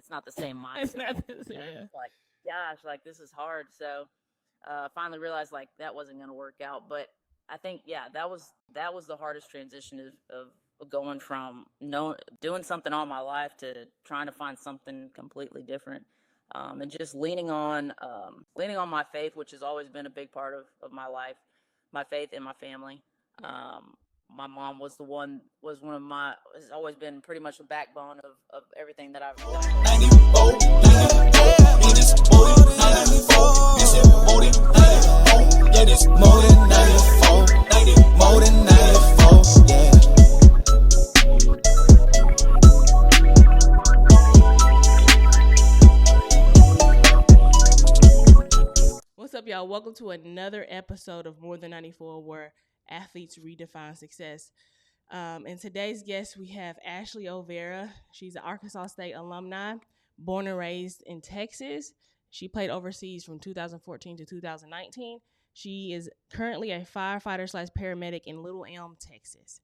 it's not the same It's mindset. not this, yeah. It's like, gosh, like this is hard. So finally realized like that wasn't going to work out. But I think that was the hardest transition of going from doing something all my life to trying to find something completely different. And just leaning on my faith, which has always been a big part of my life, my faith and my family. My mom was one of my has always been pretty much the backbone of everything that I've done. 94, 94, yeah, this more than 94, this is more than 94, yeah, this more than 94, 90, more than 94, yeah. What's up, y'all? Welcome to another episode of More Than 94, where athletes redefine success. And today's guest, we have Ashley Olvera. She's an Arkansas State alumni, born and raised in Texas. She played overseas from 2014 to 2019. She is currently a firefighter / paramedic in Little Elm, Texas.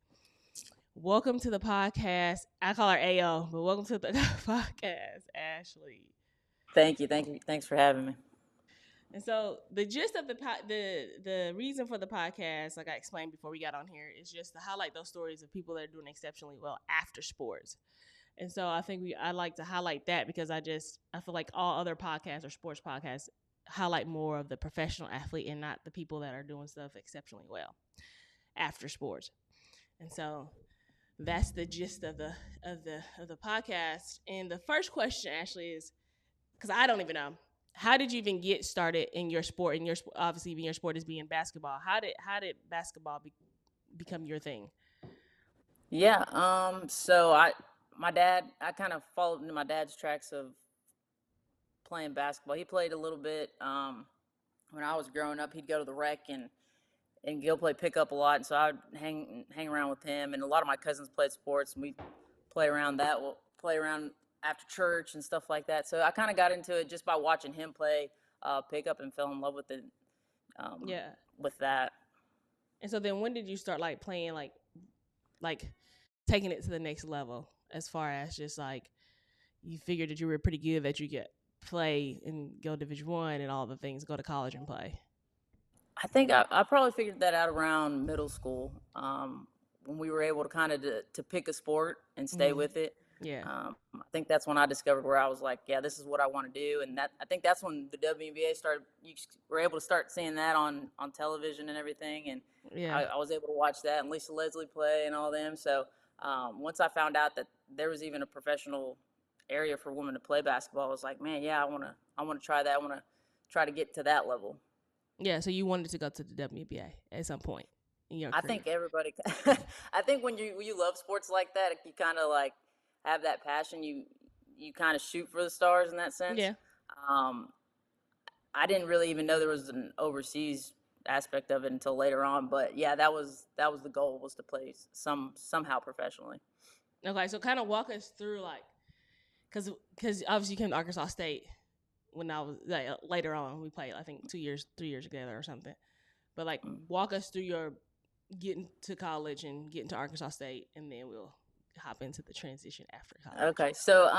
Welcome to the podcast. I call her AO, but welcome to the podcast, Ashley. Thank you. Thanks for having me. And so the gist of the reason for the podcast, like I explained before we got on here, is just to highlight those stories of people that are doing exceptionally well after sports. And so I think I like to highlight that because I feel like all other podcasts or sports podcasts highlight more of the professional athlete and not the people that are doing stuff exceptionally well after sports. And so that's the gist of the podcast. And the first question actually is, because I don't even know, how did you even get started in your sport? And obviously, even your sport is being basketball. How did basketball become your thing? Yeah. So I kind of followed in my dad's tracks of playing basketball. He played a little bit when I was growing up. He'd go to the rec and go play pickup a lot, and so I'd hang around with him. And a lot of my cousins played sports, and we play around after church and stuff like that. So I kind of got into it just by watching him play pickup and fell in love with it. With that. And so then, when did you start like playing like taking it to the next level? As far as just like you figured that you were pretty good that you could play and go Division I and all the things, go to college and play. I think I probably figured that out around middle school when we were able to kind of to pick a sport and stay with it. Yeah. I think that's when I discovered where I was like, yeah, this is what I want to do. And I think that's when the WNBA started. You were able to start seeing that on television and everything. And I was able to watch that and Lisa Leslie play and all them. So once I found out that there was even a professional area for women to play basketball, I was like, man, yeah, I want to try that. I want to try to get to that level. Yeah, so you wanted to go to the WNBA at some point in your career. I think everybody. I think when you love sports like that, you kind of like have that passion. You kind of shoot for the stars in that sense. Yeah. I didn't really even know there was an overseas aspect of it until later on. But yeah, that was the goal, was to play somehow professionally. Okay, so kind of walk us through like, because obviously you came to Arkansas State. When I was later on, we played, I think 3 years together or something. But like, walk us through your getting to college and getting to Arkansas State, and then we'll hop into the transition after college. Okay, so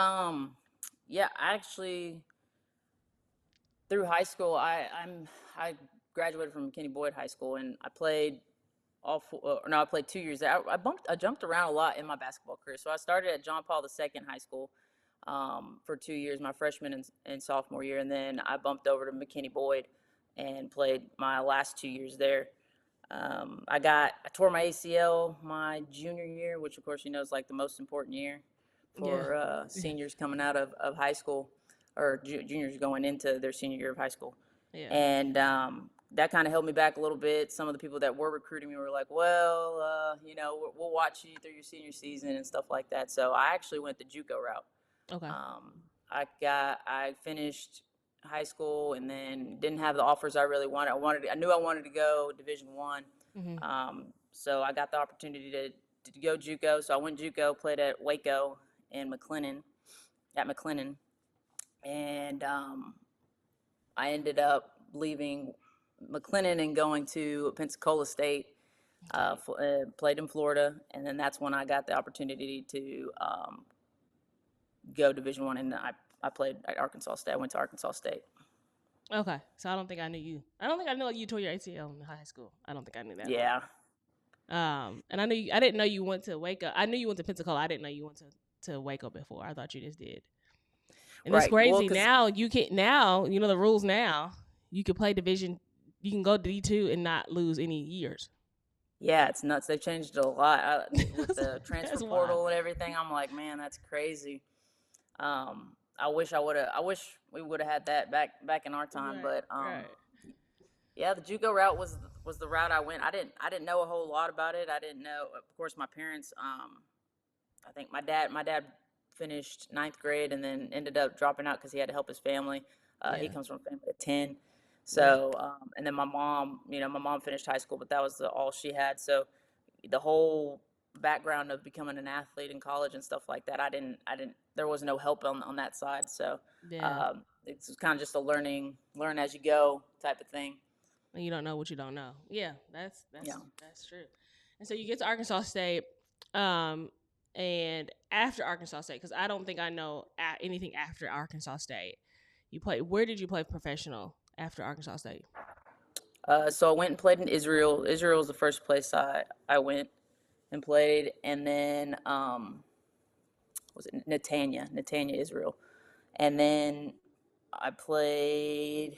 yeah, actually through high school, I graduated from McKinney Boyd High School, and I played I played 2 years there. I jumped around a lot in my basketball career. So I started at John Paul II High School. For 2 years, my freshman and sophomore year, and then I bumped over to McKinney Boyd and played my last 2 years there. I tore my ACL my junior year, which of course is like the most important year for seniors coming out of high school, or juniors going into their senior year of high school. Yeah. And that kind of held me back a little bit. Some of the people that were recruiting me were like, well, we'll watch you through your senior season and stuff like that. So I actually went the JUCO route. Okay. I finished high school and then didn't have the offers I really wanted. I knew I wanted to go Division I. Mm-hmm. So I got the opportunity to go JUCO. So I went JUCO, played at Waco and McLennan, and I ended up leaving McLennan and going to Pensacola State. Played in Florida, and then that's when I got the opportunity to go Division I, and I played at Arkansas State. I went to Arkansas State. Okay, so I don't think I knew you. I don't think I knew you tore your ACL in high school. I don't think I knew that. Yeah. And I didn't know you went to Waco. I knew you went to Pensacola. I didn't know you went to Waco before. I thought you just did. And it's crazy. Well, now you can you know the rules now. You can play division. You can go D2 and not lose any years. Yeah, it's nuts. They've changed it a lot with the transfer portal and everything. I'm like, man, that's crazy. I wish we would have had that back in our time. Right, but yeah, the JUCO route was the route I went. I didn't know a whole lot about it. I didn't know. Of course, my parents. I think my dad finished 9th grade and then ended up dropping out because he had to help his family. He comes from a family of 10. So, and then my mom finished high school, but that was all she had. So the whole background of becoming an athlete in college and stuff like that, there was no help on that side. So it's kind of just a learn as you go type of thing. And you don't know what you don't know. Yeah, that's true. And so you get to Arkansas State, and after Arkansas State, because I don't think I know anything after Arkansas State. Where did you play professional after Arkansas State? So I went and played in Israel. Israel was the first place I went and played, and then was it Netanya, Israel, and then I played.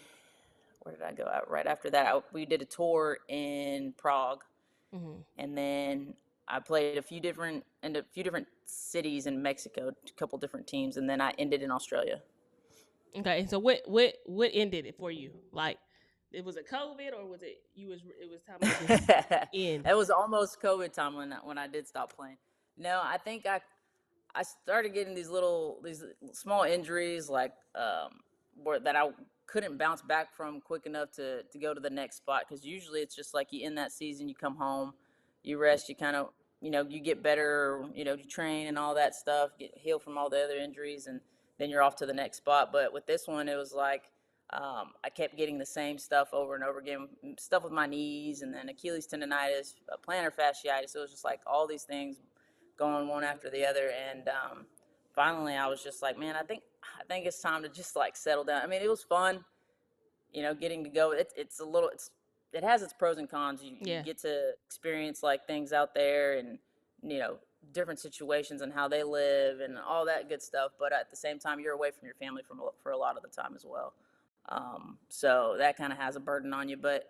Where did I go out right after that? We did a tour in Prague, and then I played a few different cities in Mexico, a couple different teams, and then I ended in Australia. Okay, so what ended it for you? Like, it was a COVID, or was it time to end? It was almost COVID time when I did stop playing. No, I think I started getting these small injuries, like that I couldn't bounce back from quick enough to go to the next spot, because usually it's just like you end that season, you come home, you rest, you kind of you get better, you train and all that stuff, get healed from all the other injuries, and then you're off to the next spot. But with this one, it was like I kept getting the same stuff over and over again, stuff with my knees, and then Achilles tendonitis, plantar fasciitis. It was just like all these things going one after the other, and finally I was just like, man, I think it's time to just like settle down. I mean, it was fun, getting to go. It has its pros and cons. You get to experience like things out there, and different situations and how they live and all that good stuff. But at the same time, you're away from your family for a lot of the time as well. So that kind of has a burden on you. But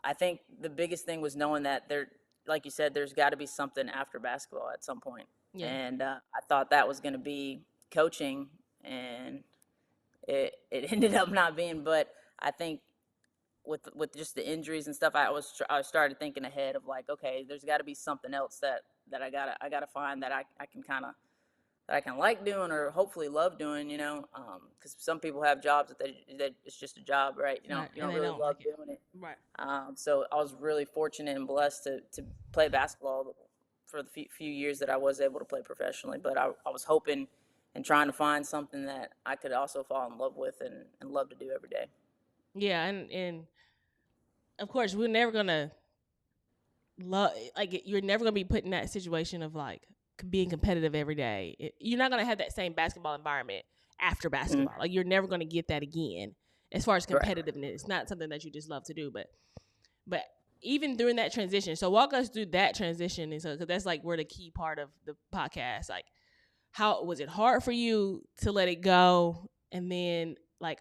I think the biggest thing was knowing that like you said, there's got to be something after basketball at some point. Yeah. And I thought that was going to be coaching, and it ended up not being. But I think with just the injuries and stuff, I started thinking ahead of like, okay, there's got to be something else that I gotta find that I can like doing, or hopefully love doing, because some people have jobs that it's just a job, right? You don't really love doing it. Right. So I was really fortunate and blessed to play basketball for the few years that I was able to play professionally. But I was hoping and trying to find something that I could also fall in love with and love to do every day. Yeah, and of course we're never gonna you're never gonna be put in that situation of like being competitive every day. You're not gonna have that same basketball environment after basketball. Like, you're never gonna get that again as far as competitiveness. Right. It's not something that you just love to do, but even during that transition. So walk us through that transition, and so because that's like where the key part of the podcast. Like, how was it hard for you to let it go, and then like.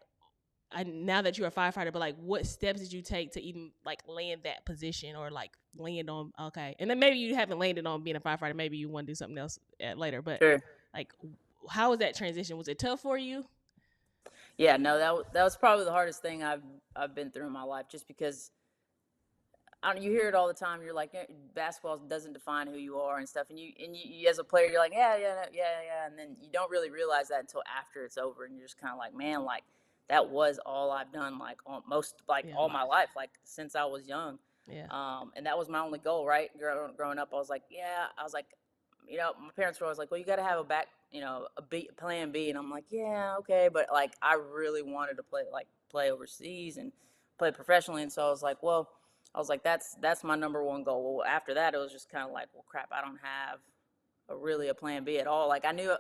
Now that you're a firefighter, but like, what steps did you take to even like land that position, or like land on, okay, and then maybe you haven't landed on being a firefighter, maybe you want to do something else later, but sure. Like, how was that transition? Was it tough for you? Yeah, no, that was probably the hardest thing I've been through in my life, just because you hear it all the time. You're like, basketball doesn't define who you are and stuff, and you as a player, you're like, yeah, and then you don't really realize that until after it's over, and you're just kind of like, man, like, that was all I've done, like all my life, like since I was young. Yeah. And that was my only goal, right? Growing up, I was like, my parents were always like, well, you got to have a back, a plan B. And I'm like, yeah, okay. But like, I really wanted to play overseas and play professionally. And so I was like, that's my number one goal. Well, after that, it was just kind of like, well, crap, I don't have a plan B at all. Like, I knew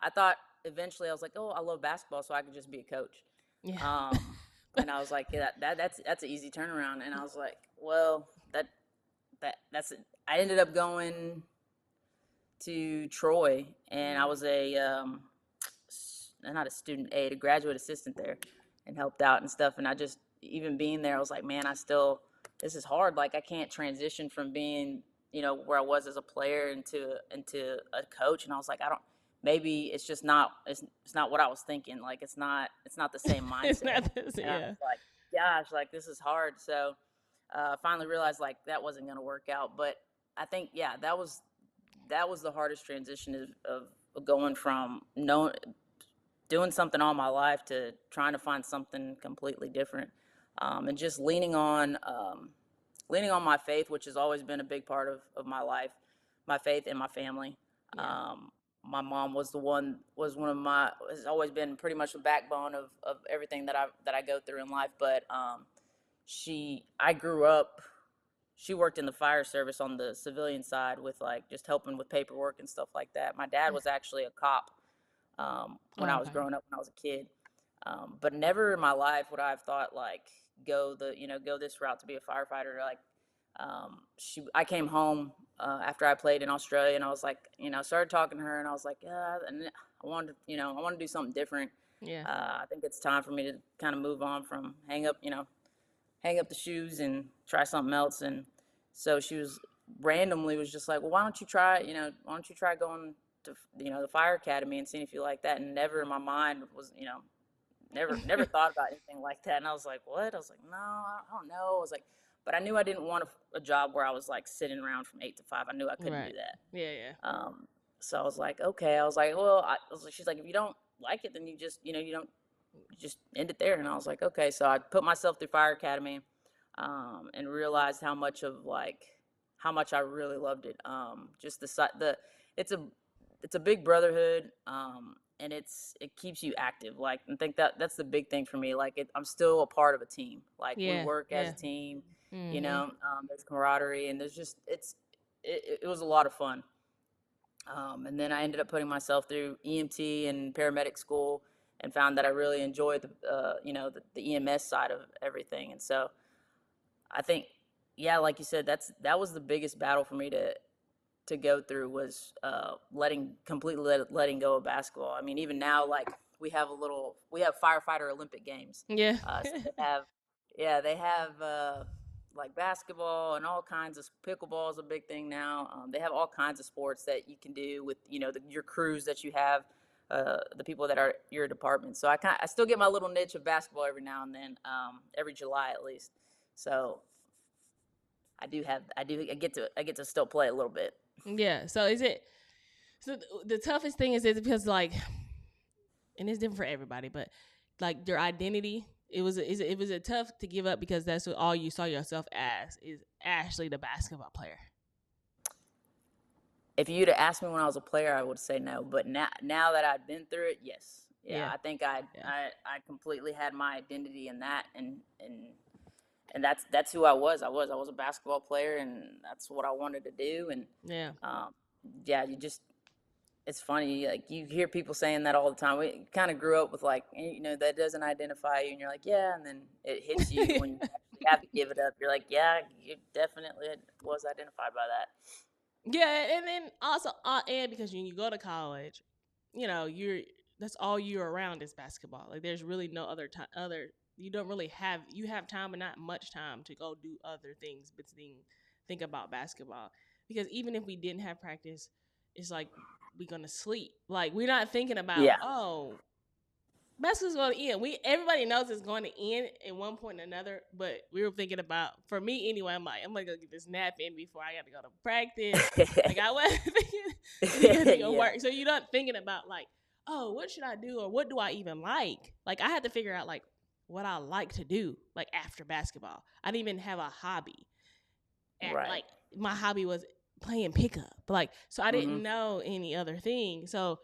I thought eventually I was like, oh, I love basketball, so I could just be a coach. Yeah. And I was like, yeah, that's an easy turnaround. And I was like, well, that's it. I ended up going to Troy, and I was not a student aide, a graduate assistant there, and helped out and stuff. And I just, even being there, I was like, man, this is hard. Like, I can't transition from being, where I was as a player into a coach. And I was like, maybe it's just not, it's not what I was thinking. Like, it's not the same mindset. It's not this, and I yeah. was like, gosh, like, this is hard. So I finally realized like that wasn't going to work out. But I think, yeah, that was the hardest transition of going from doing something all my life to trying to find something completely different, and just leaning on my faith, which has always been a big part of my life, my faith and my family. Yeah. My mom has always been pretty much the backbone of everything that I go through in life. But I grew up. She worked in the fire service on the civilian side with like just helping with paperwork and stuff like that. My dad was actually a cop when I was growing up, when I was a kid. But never in my life would I have thought like go this route to be a firefighter. Like I came home after I played in Australia, and I was like, started talking to her, and I was like, yeah, and I wanted to do something different. Yeah. I think it's time for me to kind of move on from hang up the shoes and try something else. And so she was just like, well, why don't you try going to, the fire academy and seeing if you like that. And never in my mind was, never thought about anything like that. And I was like, what? I was like, no, I don't know. I was like, but I knew I didn't want a job where I was like sitting around from 8 to 5. I knew I couldn't do that. Yeah. So I was like, okay. I was like, well, she's like, if you don't like it, then you just, you just end it there. And I was like, okay. So I put myself through fire academy, and realized how much I really loved it. Just it's a big brotherhood, and it keeps you active. Like, I think that's the big thing for me. Like, I'm still a part of a team. Like, we work as a team. Mm-hmm. There's camaraderie, and there's just it was a lot of fun. And then I ended up putting myself through EMT and paramedic school, and found that I really enjoyed the EMS side of everything. And so I think, yeah, like you said, that was the biggest battle for me to go through, was completely letting go of basketball. I mean, even now, like, we have Firefighter Olympic Games. Yeah. So they have like basketball and all kinds of, pickleball is a big thing now. They have all kinds of sports that you can do with your crews that you have, the people that are your department. So I still get my little niche of basketball every now and then, every July at least. So I get to still play a little bit. Yeah. So the toughest thing is because, like, and it's different for everybody, but like your identity, it was tough to give up because that's what all you saw yourself as, is Ashley, the basketball player. If you'd have asked me when I was a player, I would say no. But now that I've been through it, yes. Yeah. I think I completely had my identity in that, and that's who I was. I was a basketball player, and that's what I wanted to do. And it's funny. Like, you hear people saying that all the time. We kind of grew up with, like, that doesn't identify you, and you're like, yeah, and then it hits you when you actually have to give it up. You're like, yeah, you definitely was identified by that. Yeah, and then also, and because when you go to college, that's all you're around is basketball. Like, there's really no other time. You don't really have time, but not much time to go do other things but think about basketball. Because even if we didn't have practice, it's like we're gonna sleep. Like, we're not thinking about basketball's going to end. Everybody knows it's going to end at one point or another, but we were thinking about, for me anyway, I'm gonna go get this nap in before I got to go to practice. Like, I wasn't thinking work. So you're not thinking about, like, oh, what should I do, or what do I even like? Like, I had to figure out, like, what I like to do, like, after basketball. I didn't even have a hobby. Right. Like, my hobby was playing pickup. Like, so I didn't know any other thing. So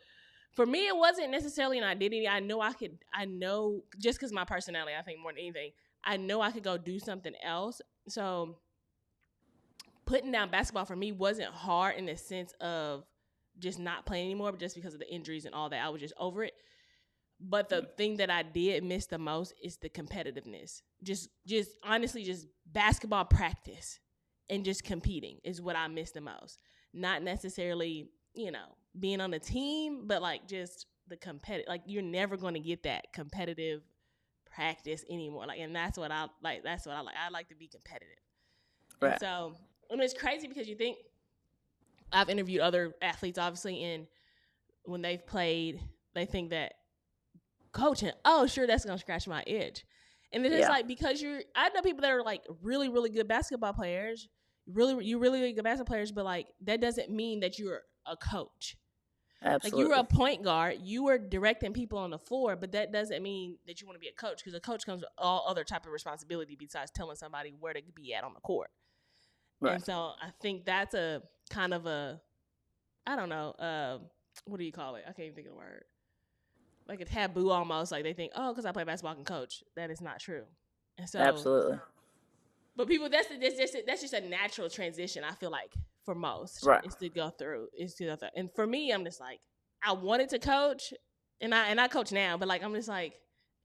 for me, it wasn't necessarily an identity. I know just because my personality, I think more than anything, I know I could go do something else. So putting down basketball for me wasn't hard in the sense of just not playing anymore, but just because of the injuries and all that, I was just over it. But the thing that I did miss the most is the competitiveness. Just honestly, just basketball practice and just competing is what I miss the most. Not necessarily, being on a team, but like just the competitive. Like you're never going to get that competitive practice anymore. Like, and that's what I like. That's what I like. I like to be competitive. Right. And so, it's crazy because you think I've interviewed other athletes, obviously, and when they've played, they think that coaching, oh, sure, that's going to scratch my itch. And it's just like, because I know people that are like really, really good basketball players, really good basketball players, but like, that doesn't mean that you're a coach. Absolutely. Like, you're a point guard, you were directing people on the floor, but that doesn't mean that you want to be a coach, because a coach comes with all other type of responsibility besides telling somebody where to be at on the court. Right. And so I think that's a kind of a, I don't know, what do you call it? I can't even think of the word. Like a taboo almost. Like they think, oh, because I play basketball, I can coach. That is not true. And so, absolutely. But people, that's just a natural transition. I feel like for most, right, is to go through. And for me, I'm just like, I wanted to coach, and I coach now, but like I'm just like,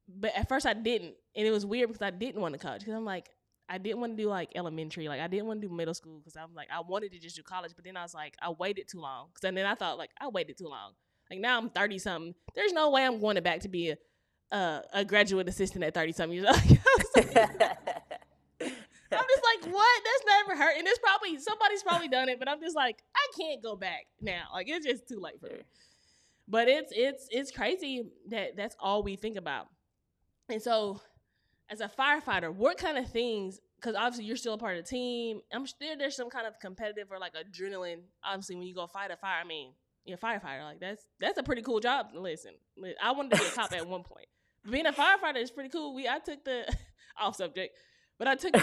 but at first I didn't, and it was weird because I didn't want to coach, because I'm like, I didn't want to do like elementary, like I didn't want to do middle school, because I'm like, I wanted to just do college, but then I was like, I waited too long, because then I thought like I waited too long. Like now I'm 30 something. There's no way I'm going back to be a graduate assistant at 30 something years old. I'm just like, what? That's never hurt. And somebody's probably done it, but I'm just like, I can't go back now. Like it's just too late for me. But it's crazy that that's all we think about. And so, as a firefighter, what kind of things? Because obviously you're still a part of the team. I'm sure there's some kind of competitive or like adrenaline. Obviously, when you go fight a fire, I mean, you're a firefighter. Like that's a pretty cool job. Listen, I wanted to be a cop at one point. Being a firefighter is pretty cool. I took the off subject, but I took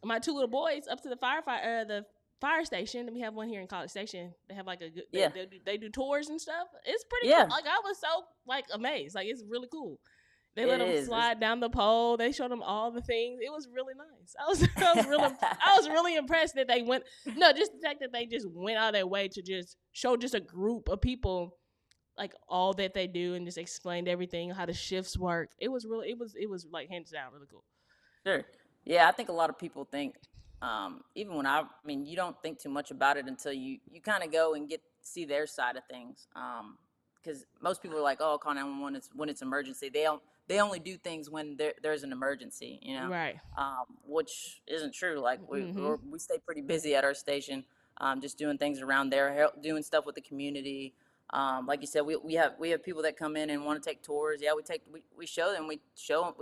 my two little boys up to the fire station, and we have one here in College Station. They have like a good they do tours and stuff. It's pretty cool. Like I was so like amazed. Like it's really cool. They let them slide down the pole. They showed them all the things. It was really nice. I was really impressed that they went. No, just the fact that they just went out of their way to just show just a group of people like all that they do, and just explained everything, how the shifts work. It was like hands down really cool. Sure. Yeah, I think a lot of people think, even when you don't think too much about it until you kind of go and see their side of things. Because most people are like, oh, call 911 when it's emergency. They only do things when there's an emergency, Right. Which isn't true. Like we stay pretty busy at our station, just doing things around there, doing stuff with the community. Like you said, we have people that come in and want to take tours. Yeah, we show them, show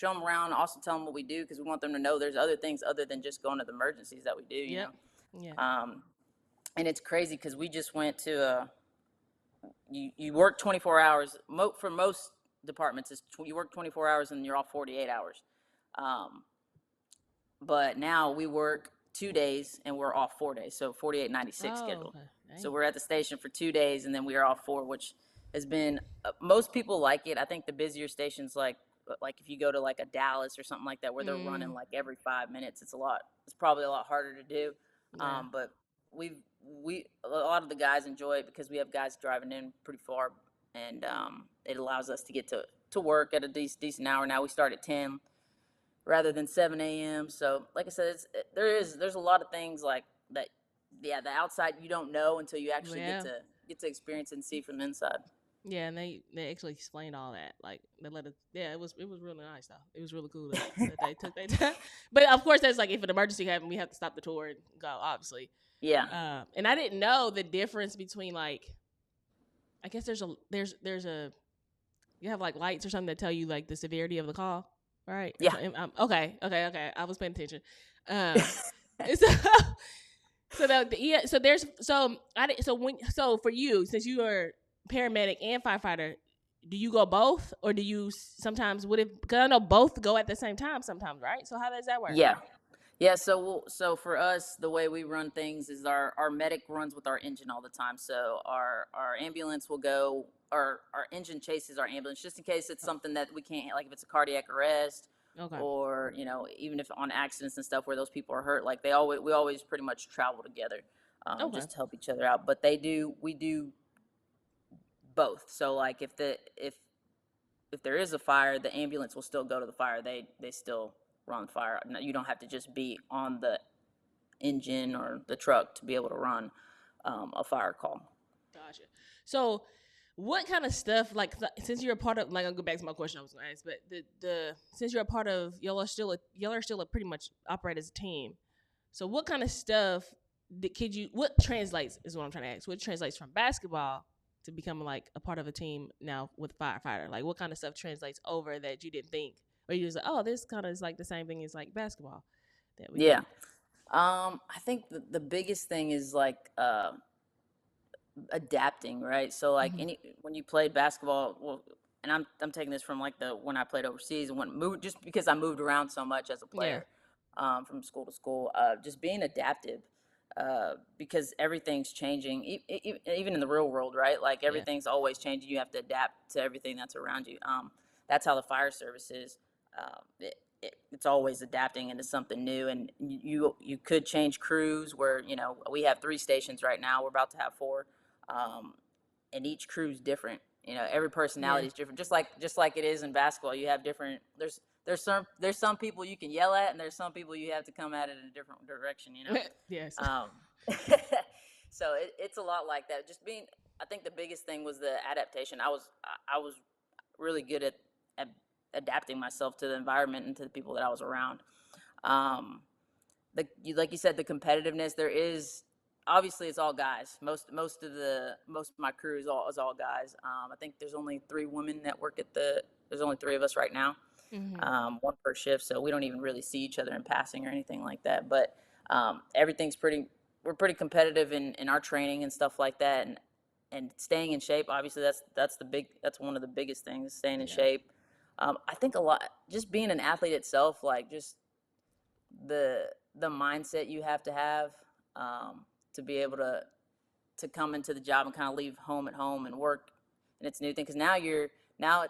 them around. Also tell them what we do, because we want them to know there's other things other than just going to the emergencies that we do. You know. Yeah. And it's crazy because we just went to you work 24 hours. For most departments, you work 24 hours and you're off 48 hours. But now we work 2 days and we're off 4 days. So 48, 96 schedule. Okay. So we're at the station for 2 days and then we are off 4, which has been, most people like it. I think the busier stations, like if you go to like a Dallas or something like that, where they're running like every 5 minutes, it's probably a lot harder to do. Yeah. But a lot of the guys enjoy it because we have guys driving in pretty far, and it allows us to get to work at a decent hour. Now we start at 10 rather than 7 a.m. So like I said, there's a lot of things like that. Yeah, the outside you don't know until you actually get to experience it and see from the inside. Yeah, and they actually explained all that. Like they let us. Yeah, it was really nice though. It was really cool that they took their time. But of course, that's like if an emergency happened, we have to stop the tour and go. Obviously. Yeah. And I didn't know the difference between like, I guess there's a you have like lights or something that tell you like the severity of the call, right? Yeah. Okay. I was paying attention. So for you, since you are paramedic and firefighter, do you go both, or do you sometimes because I know both go at the same time sometimes, right? So how does that work? Yeah. So for us, the way we run things is our medic runs with our engine all the time. So our ambulance will go, our engine chases our ambulance just in case it's something that we can't, like if it's a cardiac arrest. Okay. Or even if on accidents and stuff where those people are hurt, like we always pretty much travel together. Okay. just to help each other out. But we do both. So like if there is a fire, the ambulance will still go to the fire. They still run the fire. You don't have to just be on the engine or the truck to be able to run a fire call. Gotcha. So, what kind of stuff like since you're a part of like I'll go back to my question I was going to ask, but the since you're a part of y'all are still a pretty much operate as a team. So, what kind of stuff what translates is what I'm trying to ask. What translates from basketball to becoming like a part of a team now with Firefighter? Like, what kind of stuff translates over that you didn't think, or you just like, oh, this kind of is like the same thing as like basketball that we Yeah. do. I think the biggest thing is like adapting, right? So like Mm-hmm. when you played basketball, well, and I'm taking this from like the when I played overseas and moved just because I moved around so much as a Yeah. player, from school to school, just being adaptive, because everything's changing, even in the real world, right? Like Yeah. everything's always changing. You have to adapt to everything that's around you. That's how the fire service is. It's always adapting into something new, and you could change crews where we have 3 stations right now. We're about to have 4, um, and each crew's different. Every Yeah. personality is different, just like it is in basketball. You have different. There's some people you can yell at, and there's some people you have to come at it in a different direction. Yes. Um, so it's a lot like that. Just being, I think the biggest thing was the adaptation. I was really good at adapting myself to the environment and to the people that I was around. Um, like you said, the competitiveness there is. Obviously, it's all guys. Most of my crew is all guys. I think there's only 3 women that work at the. There's only 3 of us right now, Mm-hmm. one per shift, so we don't even really see each other in passing or anything like that. But everything's pretty. We're pretty competitive in our training and stuff like that, and staying in shape. Obviously, that's one of the biggest things. Staying in Yeah. shape. I think a lot. Just being an athlete itself, like just the mindset you have to have, to be able to come into the job and kind of leave home at home and work, and it's a new thing because now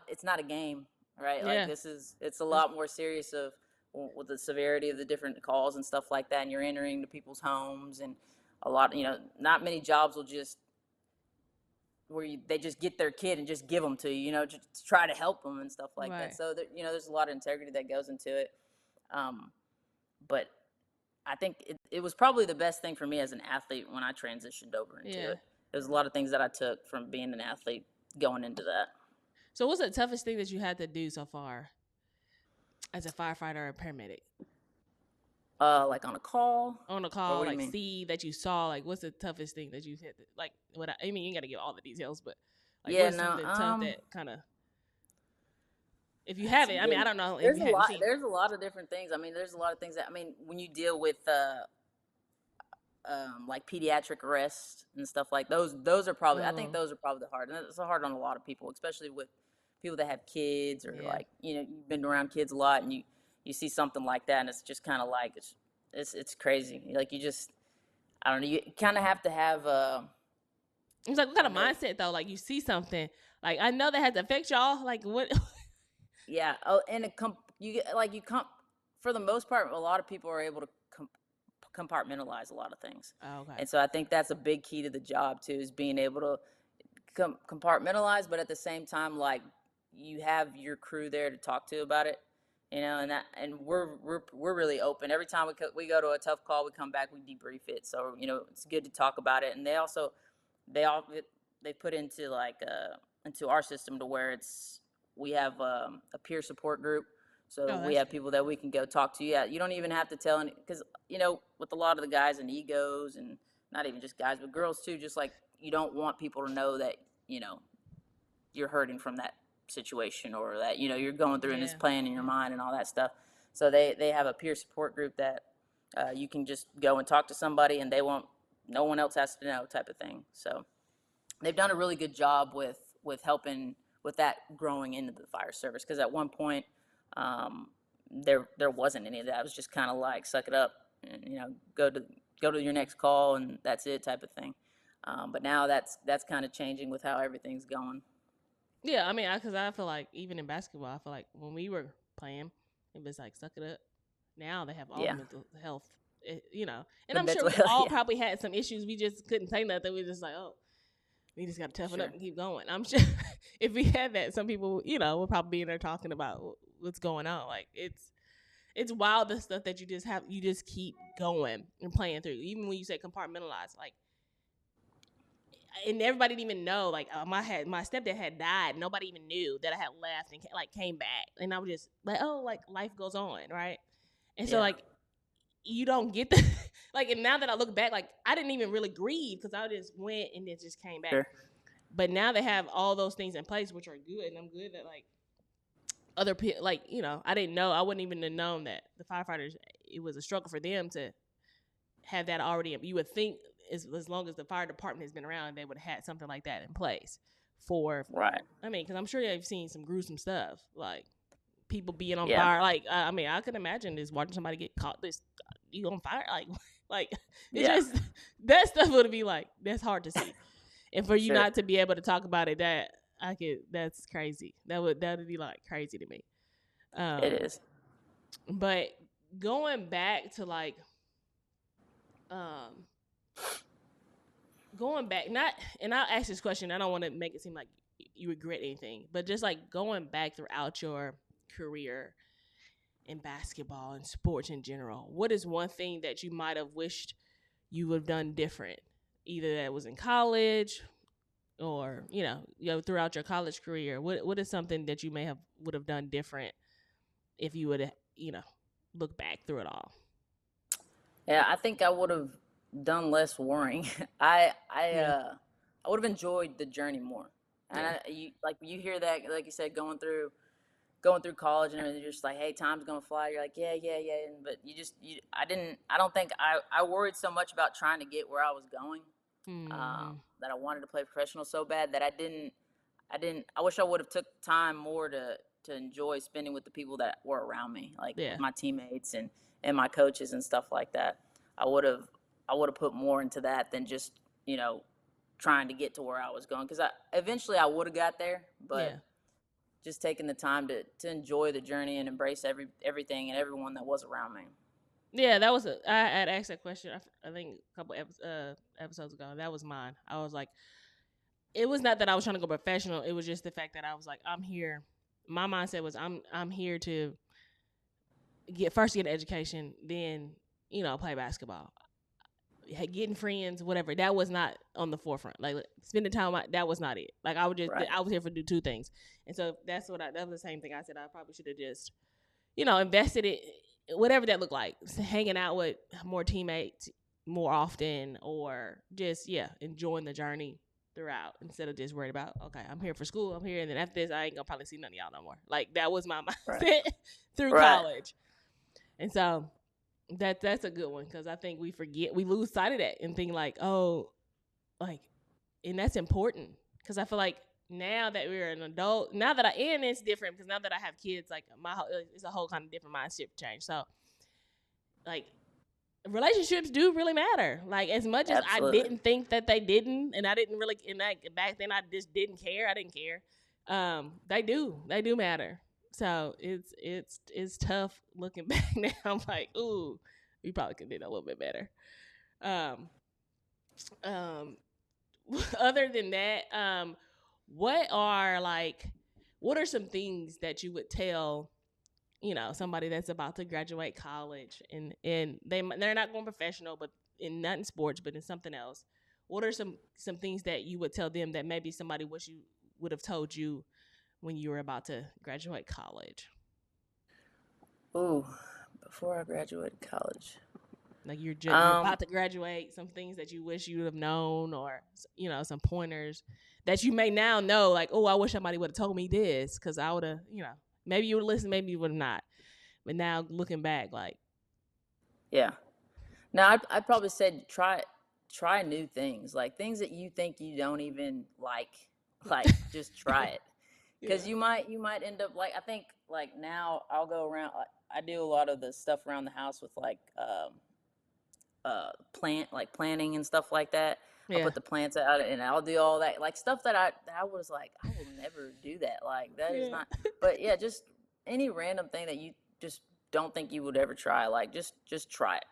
it's not a game, right? Like Yeah. it's a lot more serious of with the severity of the different calls and stuff like that, and you're entering to people's homes, and a lot, not many jobs will just they just get their kid and just give them to you, just to try to help them and stuff like that. Right. So there's a lot of integrity that goes into it. But I think it was probably the best thing for me as an athlete when I transitioned over into Yeah. it. There's a lot of things that I took from being an athlete going into that. So, what's the toughest thing that you had to do so far as a firefighter or a paramedic? Like on a call, On a or call, what do you like mean? see that you saw, like what's the toughest thing that you had to, like, I mean, you got to give all the details, but like, Yeah, what's no. something tough that kind of, if you That's have a it, I good mean, I one. don't know if There's you a haven't lot. seen. There's a lot of different things. I mean, there's a lot of things that when you deal with like pediatric arrest and stuff like those are probably, I think Oh, those are probably the hard, and it's hard on a lot of people, especially with people that have kids, or yeah, like you've been around kids a lot, and you see something like that, and it's just kind of like it's crazy. Like you just, I don't know, you kind of have to have it's like what I kind don't of know. mindset though? Like you see something, like I know that has to affect y'all. Like what? Yeah. Oh, and you get like you come for the most part. A lot of people are able to compartmentalize a lot of things, Oh, okay. and so I think that's a big key to the job too, is being able to compartmentalize, but at the same time, like you have your crew there to talk to about it, and we're really open. Every time we go to a tough call, we come back, we debrief it. So it's good to talk about it, and they all they put into like into our system to where we have a peer support group. So Oh, we that's have good. people that we can go talk to. Yeah, you don't even have to tell any, because with a lot of the guys and egos, and not even just guys but girls too, just like you don't want people to know that you know you're hurting from that situation, or that you're going through and it's Yeah, playing in your yeah, mind and all that stuff. So they have a peer support group that you can just go and talk to somebody, and they won't no one else has to know, type of thing. So they've done a really good job with helping with that growing into the fire service, because at one point um, there wasn't any of that. It was just kind of like suck it up and go to your next call, and that's it, type of thing. But now that's kind of changing with how everything's going. yeah. I mean, because I feel like even in basketball, I feel like when we were playing, it was like suck it up. Now they have all the Yeah. mental health And I'm sure we all probably had some issues. We just couldn't say nothing. We were just like, oh, we just got to toughen up and keep going. I'm sure if we had that, some people, will probably be in there talking about what's going on. Like it's wild, the stuff that you just keep going and playing through. Even when you say compartmentalize, like, and everybody didn't even know, like, my stepdad had died. Nobody even knew that I had left and like came back. And I was just like, oh, like life goes on, right? And so like you don't get the like. And now that I look back, like I didn't even really grieve because I just went and then just came back. Sure. But now they have all those things in place, which are good, and I'm good that like other people, like I didn't know, I wouldn't even have known that the firefighters, it was a struggle for them to have that already. You would think as long as the fire department has been around, they would have had something like that in place for right. I mean, because I'm sure they've seen some gruesome stuff, like people being on fire. Like I mean, I can imagine just watching somebody get caught you on fire, like it's just that stuff would be like, that's hard to see, and for you not to be able to talk about it, that's crazy. That would be like crazy to me. It is. But going back to like going back, and I'll ask this question, I don't want to make it seem like you regret anything, but just like going back throughout your career in basketball and sports in general, what is one thing that you might have wished you would have done different, either that was in college or throughout your college career? What is something that you would have done different if you would have look back through it all? Yeah, I think I would have done less worrying. I would have enjoyed the journey more. And you hear that, like you said, going through college and everything, you're just like, hey, time's gonna fly. You're like, yeah. But I don't think I worried so much about trying to get where I was going, that I wanted to play professional so bad that I wish I would have took time more to enjoy spending with the people that were around me, like my teammates and my coaches and stuff like that. I would have put more into that than just, trying to get to where I was going. Because eventually I would have got there, but just taking the time to enjoy the journey and embrace everything and everyone that was around me. Yeah, that was I had asked that question, I think a couple episodes ago. That was mine. I was like, it was not that I was trying to go professional. It was just the fact that I was like, I'm here. My mindset was I'm here to get an education, then play basketball, getting friends, whatever. That was not on the forefront. Like spending time, that was not it. Like I was here for do two things, and so that was the same thing I said. I probably should have just invested it, whatever that looked like, hanging out with more teammates more often, or just enjoying the journey throughout, instead of just worried about, okay, I'm here for school, I'm here, and then after this I ain't gonna probably see none of y'all no more. Like that was my mindset through college. And so that's a good one, because I think we lose sight of that and think like, oh, like, and that's important, because I feel like now that we're an adult, now that and it's different because now that I have kids, like it's a whole kind of different mindset change. So like relationships do really matter. Like as much as Absolutely. I didn't think that they didn't, and I didn't really, back then I just didn't care. I didn't care. They do matter. So it's tough looking back now. I'm like, ooh, we probably could do a little bit better. Other than that, what are some things that you would tell, somebody that's about to graduate college and they're not going professional, but not in sports, but in something else? What are some things that you would tell them that maybe somebody wish you would have told you when you were about to graduate college? Ooh, before I graduated college. Like you're about to graduate, some things that you wish you would have known, or, some pointers that you may now know, like, oh, I wish somebody would have told me this, because I would have, maybe you would have listened, maybe you would have not. But now looking back, like. Yeah. Now, I'd probably said try new things, like things that you think you don't even like just try it. Because you might end up, like, I think, like, now I'll go around, I do a lot of the stuff around the house with, like, planting and stuff like that. Yeah. I'll put the plants out and I'll do all that, like, stuff that I was like, I will never do that. Like, that is not, but yeah, just any random thing that you just don't think you would ever try. Like, just try it.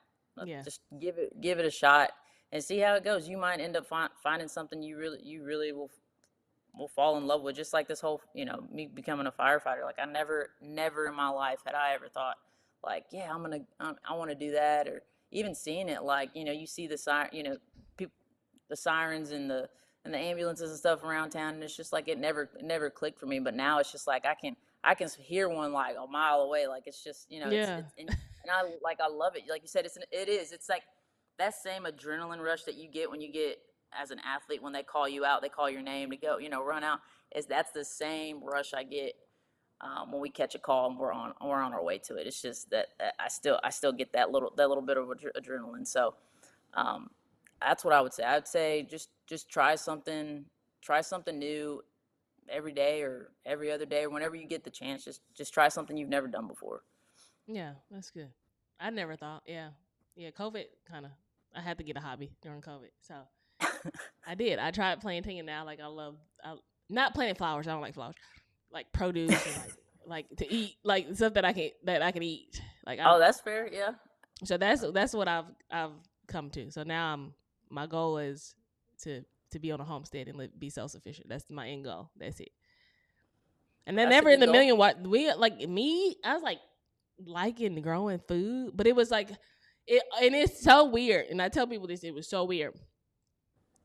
Yeah. Just give it a shot and see how it goes. You might end up finding something you really will fall in love with. Just like this whole, me becoming a firefighter. Like I never in my life had I ever thought like, yeah, I want to do that, or even seeing it. Like, you see the siren, people, the sirens and the ambulances and stuff around town, and it's just like it never clicked for me. But now it's just like I can hear one like a mile away. Like it's just, Yeah. and I love it. Like you said, it's like that same adrenaline rush that you get when you get as an athlete, when they call you out, they call your name to go, run out. That's the same rush I get when we catch a call and we're on our way to it. It's just that I still get that little bit of adrenaline. So um, that's what I would say. I'd say just try something new every day or every other day, or whenever you get the chance. Just try something you've never done before. Yeah, that's good. I never thought. Yeah. Yeah, COVID kind of I had to get a hobby during COVID. So, I did. I tried planting, and now like I not planting flowers. I don't like flowers. Like produce and like to eat, like stuff that I can eat. Like Oh, that's fair. Yeah. so that's what I've come to. So now my goal is to be on a homestead and be self sufficient. That's my end goal. That's it. And then That's a never in good the goal. million what we like me. I was like liking growing food, but it was like and it's so weird. And I tell people this, it was so weird.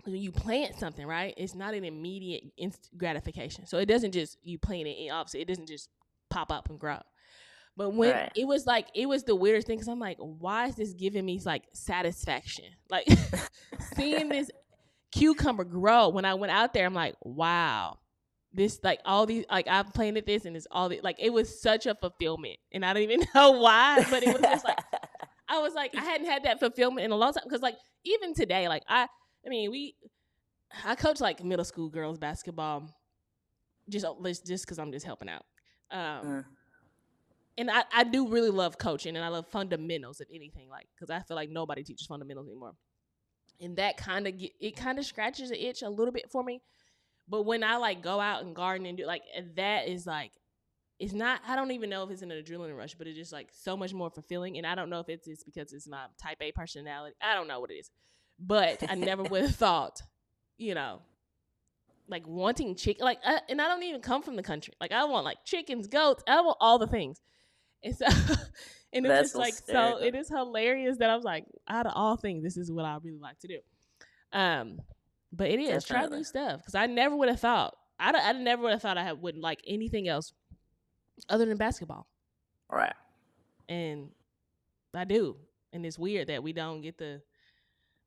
When you plant something, right? It's not an immediate instant gratification. So it doesn't just you plant it, and obviously it doesn't just pop up and grow. But when Right. it was the weirdest thing because I'm like, why is this giving me like satisfaction? Like seeing this cucumber grow. When I went out there, I'm like, wow, this like all these like I've planted this and it's all like it was such a fulfillment, and I don't even know why, but it was just like I was like I hadn't had that fulfillment in a long time because like even today, like I coach like middle school girls basketball, just because I'm just helping out. And I do really love coaching, and I love fundamentals of anything, like because I feel like nobody teaches fundamentals anymore, and that kind of scratches the itch a little bit for me. But when I like go out and garden and do like that is like it's not. I don't even know if it's an adrenaline rush, but it's just like so much more fulfilling. And I don't know if it's because it's my type A personality. I don't know what it is, but I never would have thought, like wanting chicken. Like, and I don't even come from the country. Like I want like chickens, goats. I want all the things. And so, and it's just like so. It is hilarious that I was like, out of all things, this is what I really like to do. But it is try new stuff because I never would have thought. I never would have thought I wouldn't like anything else other than basketball. Right. And I do. And it's weird that we don't get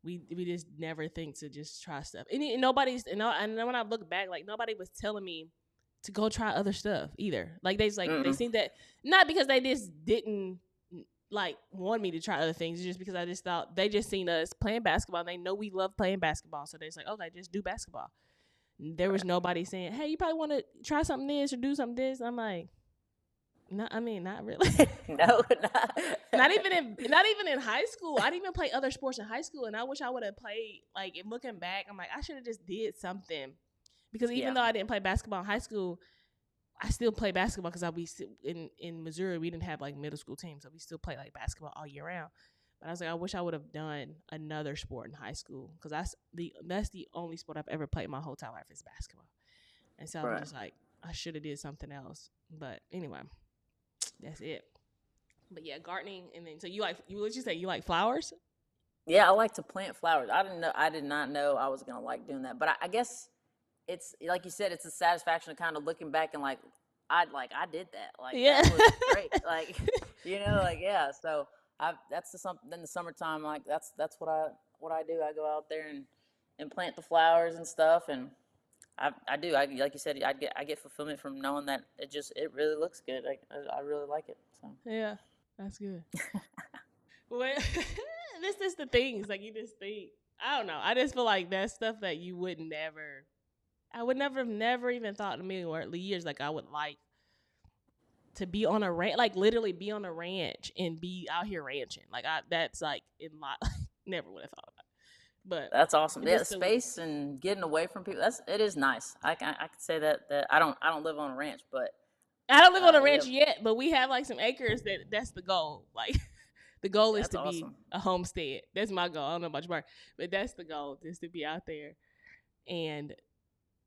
we just never think to just try stuff. And nobody's, and when I look back, like nobody was telling me to go try other stuff either. Like they seen that, not because they just didn't like want me to try other things. It's just because I just thought they just seen us playing basketball and they know we love playing basketball. So they're just like, okay, just do basketball. There was nobody saying, hey, you probably want to try something this or do something this. I'm like, no, I mean, not really. No, not even in high school. I didn't even play other sports in high school, and I wish I would have played. Like, and looking back, I'm like, I should have just did something, because even though I didn't play basketball in high school, I still play basketball because in Missouri we didn't have like middle school teams, so we still play like basketball all year round. But I was like, I wish I would have done another sport in high school because that's the only sport I've ever played my whole entire life is basketball, and so I'm just like, I should have did something else. But anyway. That's it. But yeah, gardening, and then so what you say? You like flowers? Yeah, I like to plant flowers. I did not know I was gonna like doing that, but I guess it's like you said, it's a satisfaction of kind of looking back and like I did that. Like that was great. Like like yeah. So that's something in the summertime. Like that's what I do. I go out there and plant the flowers and stuff, and I do. Like you said, I get fulfillment from knowing that it really looks good. I really like it. So yeah, that's good. Well, this is the things like you just think. I don't know. I just feel like that's stuff that you would never. I would never even thought in a million years like I would like to be on a ranch, like literally be on a ranch and be out here ranching. Like that's like in my never would have thought about it. But that's awesome. Yeah, space and getting away from people. It is nice. I could say that I don't live on a ranch, but I don't live on a ranch yet. But we have like some acres that's the goal. Like The goal is That's to be awesome. a homestead. That's my goal. I don't know about your but that's the goal, is to be out there. And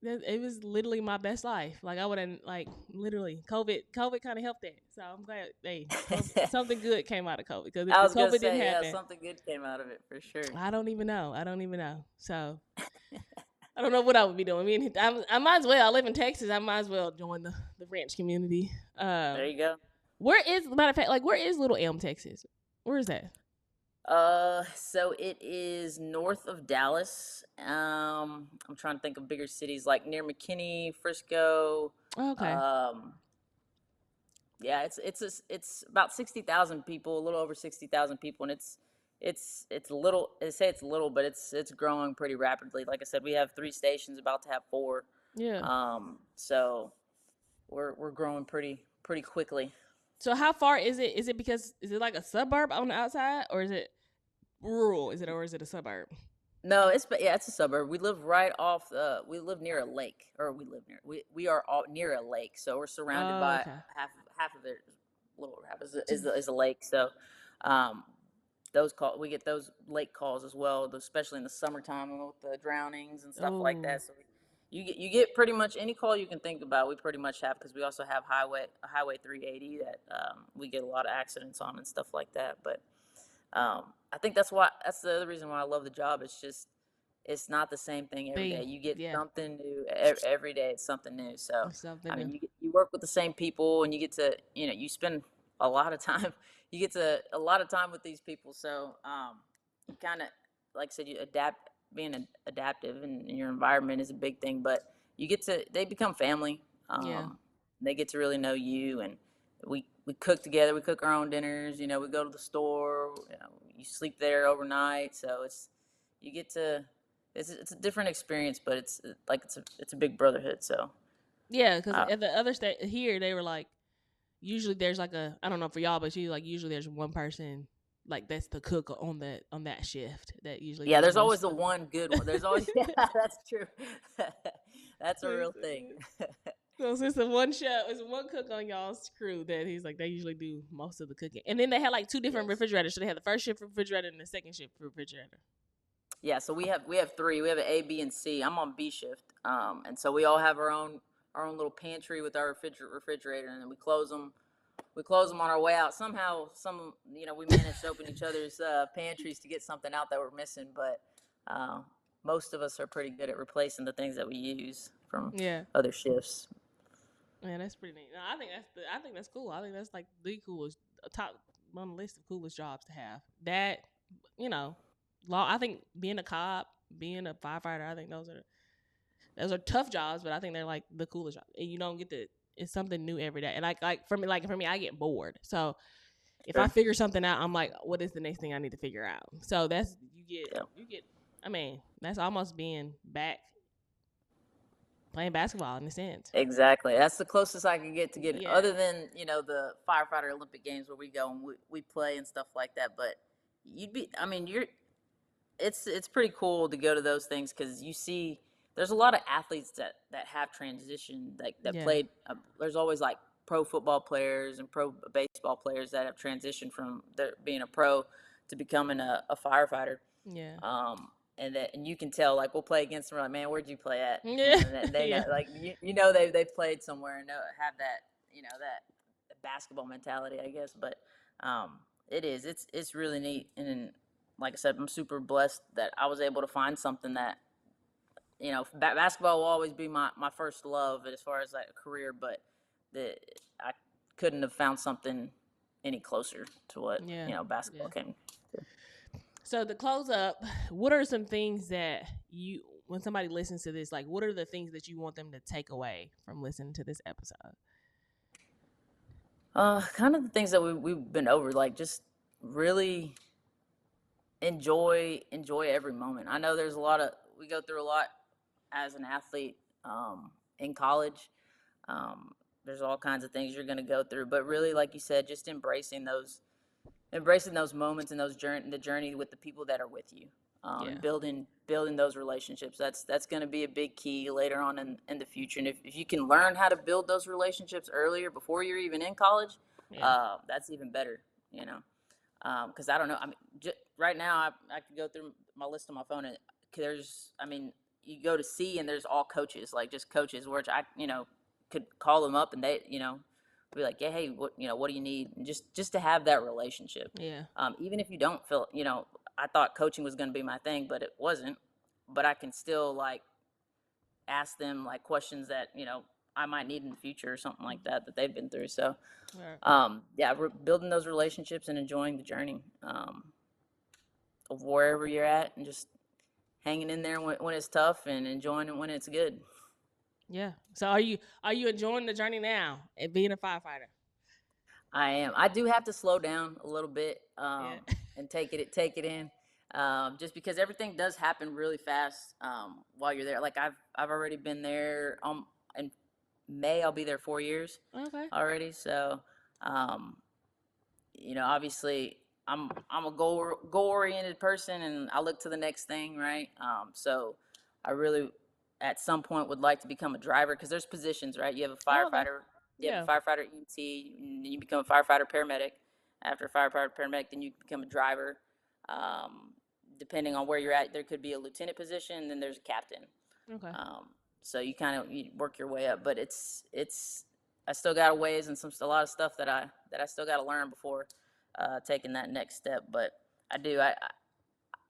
it was literally my best life. Like I wouldn't like literally COVID kind of helped that. So I'm glad something good came out of COVID, because if I the was gonna COVID didn't say, yeah, happen, something good came out of it for sure. I don't even know. So I don't know what I would be doing. I mean, I might as well. I live in Texas. I might as well join the ranch community. There you go. Where is, matter of fact, like where is Little Elm, Texas? Where is that? So it is north of Dallas. I'm trying to think of bigger cities like near McKinney, Frisco. Oh, okay. Yeah, it's about 60,000 people, a little over 60,000 people, and it's little. I say it's little, but it's growing pretty rapidly. Like I said, we have 3 stations, about to have 4. Yeah. So we're growing pretty quickly. So how far is it? Is it like a suburb on the outside, or is it rural? Is it a suburb? No, it's a suburb. We live right off we live near a lake, or we are all near a lake, so we're surrounded Oh, by okay. half of it, little over half is a lake. So um we get those lake calls as well, especially in the summertime with the drownings and stuff like Oh, that. So you get pretty much any call you can think about. We pretty much have, because we also have highway 380 that we get a lot of accidents on and stuff like that. But I think that's the other reason why I love the job. It's not the same thing every day. You get yeah, something new every day. It's something new. So something I new. mean, you work with the same people, and you get to you spend a lot of time. You get to a lot of time with these people. So kind of, like I said, you adapt. Being adaptive in your environment is a big thing. But they become family. Yeah. They get to really know you, and we cook together. We cook our own dinners. We go to the store. You sleep there overnight. So you get to it's a different experience, but it's a big brotherhood. So Yeah, because at the other state here, they were like, usually there's like I don't know for y'all, but usually there's one person like that's the cook on that shift that usually. Yeah, does there's most always the of one good one. There's always yeah, that's true. That's a real thing. So since it's one cook on y'all's crew that he's like, they usually do most of the cooking, and then they had like 2 different refrigerators. So they had the first shift refrigerator and the second shift refrigerator. Yeah, so we have 3. We have an A, B, and C. I'm on B shift, and so we all have our own little pantry with our refrigerator, and then we close them. We close them on our way out. Somehow, we managed to open each other's pantries to get something out that we're missing, but most of us are pretty good at replacing the things that we use from other shifts. Yeah, that's pretty neat. No, I think that's cool. I think that's like the coolest, top on the list of coolest jobs to have. That, law. I think being a cop, being a firefighter, I think those are tough jobs, but I think they're like the coolest jobs. And you don't get to. It's something new every day. And like for me, I get bored. So if I figure something out, I'm like, what is the next thing I need to figure out? So that's you get. I mean, that's almost being back playing basketball in a sense. Exactly. That's the closest I can get to getting, other than, the Firefighter Olympic Games where we go and we play and stuff like that. But it's pretty cool to go to those things, because you see there's a lot of athletes that have transitioned, that played. There's always like pro football players and pro baseball players that have transitioned from being a pro to becoming a firefighter. Yeah. And you can tell, like, we'll play against them. We're like, man, where'd you play at? Yeah. They know, like, they've played somewhere and have that, that basketball mentality, I guess. But it's really neat. And like I said, I'm super blessed that I was able to find something that, basketball will always be my first love as far as like a career, but I couldn't have found something any closer to what, basketball came to. So to close up, what are some things that when somebody listens to this, like, what are the things that you want them to take away from listening to this episode? Kind of the things that we've been over, like just really enjoy every moment. I know we go through a lot as an athlete in college. There's all kinds of things you're going to go through, but really, like you said, just embracing those moments and the journey with the people that are with you, and building those relationships. That's going to be a big key later on in the future. And if you can learn how to build those relationships earlier, before you're even in college, that's even better. Because I don't know. I mean, right now I could go through my list on my phone, and you go to see, and there's all coaches, like just coaches, which I could call them up, and they be like, yeah, hey, what do you need? And just to have that relationship. Yeah. Even if you don't feel, I thought coaching was going to be my thing, but it wasn't. But I can still like ask them like questions that I might need in the future or something like that they've been through. So, we're building those relationships and enjoying the journey of wherever you're at, and just hanging in there when it's tough and enjoying it when it's good. Yeah. So are you enjoying the journey now and being a firefighter? I am. I do have to slow down a little bit and take it in. Just because everything does happen really fast while you're there. Like I've already been there. In May I'll be there 4 years. Okay. Already. So, obviously I'm a goal oriented person, and I look to the next thing, right? So I really at some point would like to become a driver, because there's positions, right? You have a firefighter. You have a firefighter EMT, and you become a firefighter paramedic. After a firefighter paramedic, then you become a driver. Depending on where you're at, there could be a lieutenant position, and then there's a captain. Okay. So you work your way up, but it's I still got a ways and a lot of stuff that I still got to learn before taking that next step. But I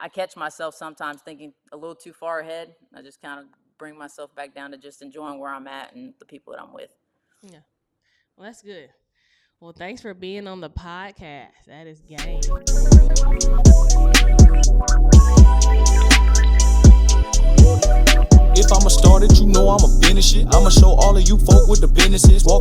catch myself sometimes thinking a little too far ahead. I just kind of bring myself back down to just enjoying where I'm at and the people that I'm with. Yeah. Well, that's good. Well, thanks for being on the podcast. That is game. If I'ma start it, I'ma finish it. I'ma show all of you folk with the businesses. Walk